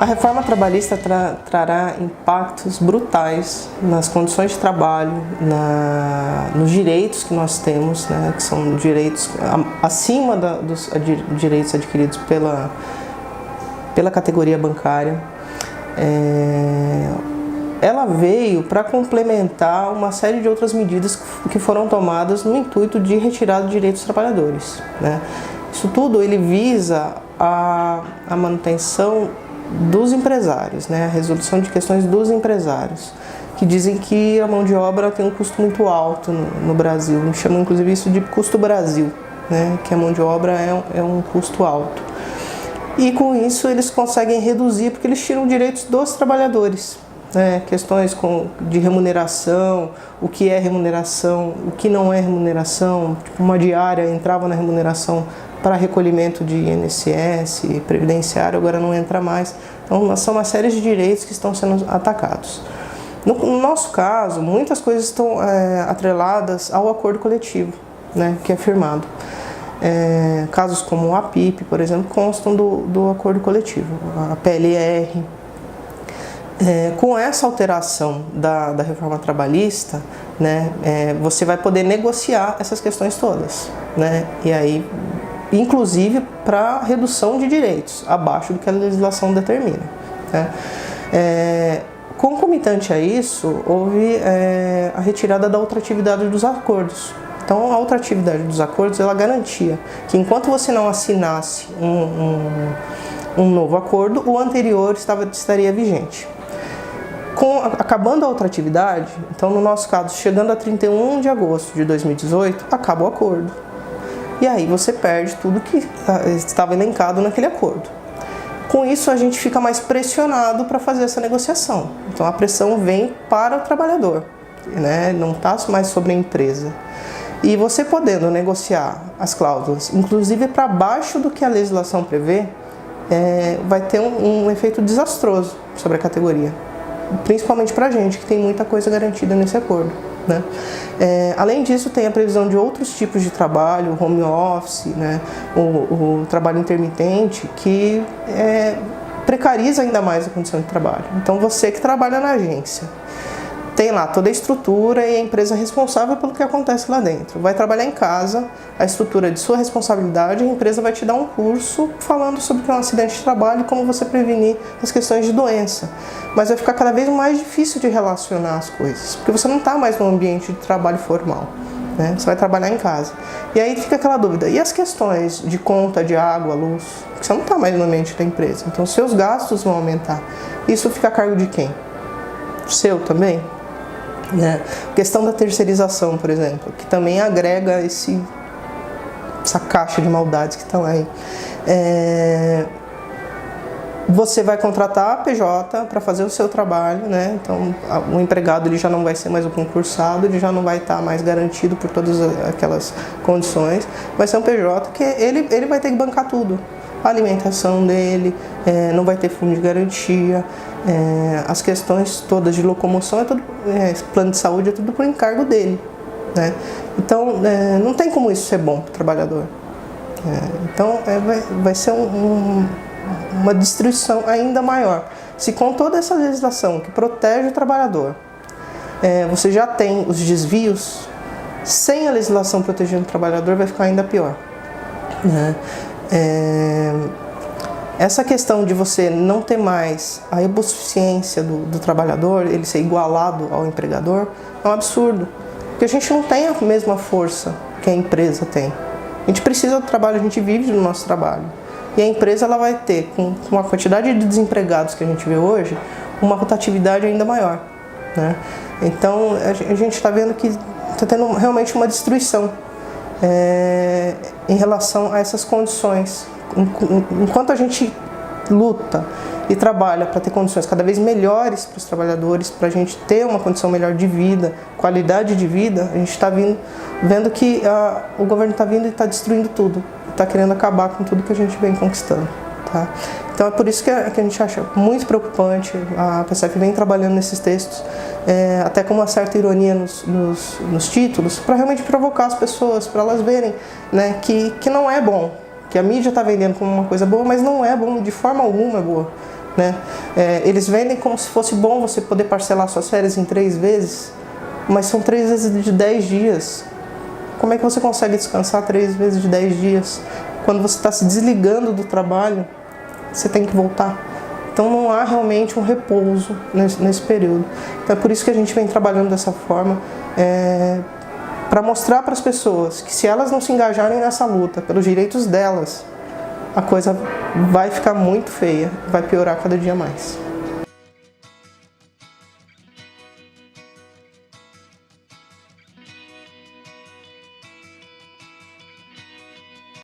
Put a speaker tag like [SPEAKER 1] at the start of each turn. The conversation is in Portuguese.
[SPEAKER 1] A reforma trabalhista trará impactos brutais nas condições de trabalho, nos direitos que nós temos, né, que são direitos acima dos direitos adquiridos pela categoria bancária. Ela veio para complementar uma série de outras medidas que foram tomadas no intuito de retirada de direitos dos trabalhadores, né? Isso tudo ele visa a manutenção dos empresários, né? A resolução de questões dos empresários, que dizem que a mão de obra tem um custo muito alto no Brasil. Chamam inclusive isso de custo Brasil, né? Que a mão de obra é um custo alto. E com isso eles conseguem reduzir, porque eles tiram direitos dos trabalhadores, né? Questões de remuneração, o que é remuneração, o que não é remuneração. Tipo, uma diária entrava na remuneração para recolhimento de INSS, previdenciário, agora não entra mais. Então, são uma série de direitos que estão sendo atacados. No nosso caso, muitas coisas estão atreladas ao acordo coletivo, né, que é firmado. Casos como o APIP, por exemplo, constam do acordo coletivo, a PLR. Com essa alteração da reforma trabalhista, né, você vai poder negociar essas questões todas, né, e aí, inclusive para redução de direitos, abaixo do que a legislação determina, né. Concomitante a isso, houve a retirada da ultratividade dos acordos. Então, a ultratividade dos acordos, ela garantia que enquanto você não assinasse um novo acordo, o anterior estaria vigente. Acabando a ultratividade, então no nosso caso, chegando a 31 de agosto de 2018, acaba o acordo. E aí você perde tudo que estava elencado naquele acordo. Com isso, a gente fica mais pressionado para fazer essa negociação. Então, a pressão vem para o trabalhador, né? Não está mais sobre a empresa. E você podendo negociar as cláusulas, inclusive para baixo do que a legislação prevê, vai ter um efeito desastroso sobre a categoria. Principalmente para a gente, que tem muita coisa garantida nesse acordo, né? Além disso, tem a previsão de outros tipos de trabalho, home office, né? o trabalho intermitente, que precariza ainda mais a condição de trabalho. Então, você que trabalha na agência, tem lá toda a estrutura e a empresa responsável pelo que acontece lá dentro. Vai trabalhar em casa, a estrutura é de sua responsabilidade, a empresa vai te dar um curso falando sobre o que é um acidente de trabalho e como você prevenir as questões de doença. Mas vai ficar cada vez mais difícil de relacionar as coisas, porque você não está mais no ambiente de trabalho formal, né? Você vai trabalhar em casa. E aí fica aquela dúvida, e as questões de conta de água, luz? Porque você não está mais no ambiente da empresa, então seus gastos vão aumentar. Isso fica a cargo de quem? Seu também? Questão da terceirização, por exemplo, que também agrega essa caixa de maldades que estão aí. Você vai contratar a PJ para fazer o seu trabalho, né? Então o empregado ele já não vai ser mais o concursado, ele já não vai estar mais garantido por todas aquelas condições. Vai ser um PJ que ele vai ter que bancar tudo. A alimentação dele, não vai ter fundo de garantia, as questões todas de locomoção, plano de saúde, é tudo por encargo dele, né? Então, não tem como isso ser bom para o trabalhador. Então, vai ser uma destruição ainda maior. Se com toda essa legislação que protege o trabalhador, você já tem os desvios, sem a legislação protegendo o trabalhador vai ficar ainda pior, né? Essa questão de você não ter mais a hipossuficiência do trabalhador, ele ser igualado ao empregador, é um absurdo. Porque a gente não tem a mesma força que a empresa tem. A gente precisa do trabalho, a gente vive do nosso trabalho. E a empresa ela vai ter, com a quantidade de desempregados que a gente vê hoje, uma rotatividade ainda maior, né? Então, a gente está vendo que está tendo realmente uma destruição em relação a essas condições. Enquanto a gente luta e trabalha para ter condições cada vez melhores para os trabalhadores, para a gente ter uma condição melhor de vida, qualidade de vida, a gente está vendo que o governo está vindo e está destruindo tudo, está querendo acabar com tudo que a gente vem conquistando, tá? Então é por isso que a gente acha muito preocupante. A PSF vem trabalhando nesses textos, até com uma certa ironia nos títulos, para realmente provocar as pessoas, para elas verem, né, que não é bom, que a mídia está vendendo como uma coisa boa, mas não é bom, de forma alguma é boa. né? Eles vendem como se fosse bom você poder parcelar suas férias em 3 vezes, mas são 3 vezes de 10 dias. Como é que você consegue descansar 3 vezes de 10 dias? Quando você está se desligando do trabalho, você tem que voltar. Então não há realmente um repouso nesse período. Então é por isso que a gente vem trabalhando dessa forma, para mostrar para as pessoas que se elas não se engajarem nessa luta pelos direitos delas, a coisa vai ficar muito feia, vai piorar cada dia mais.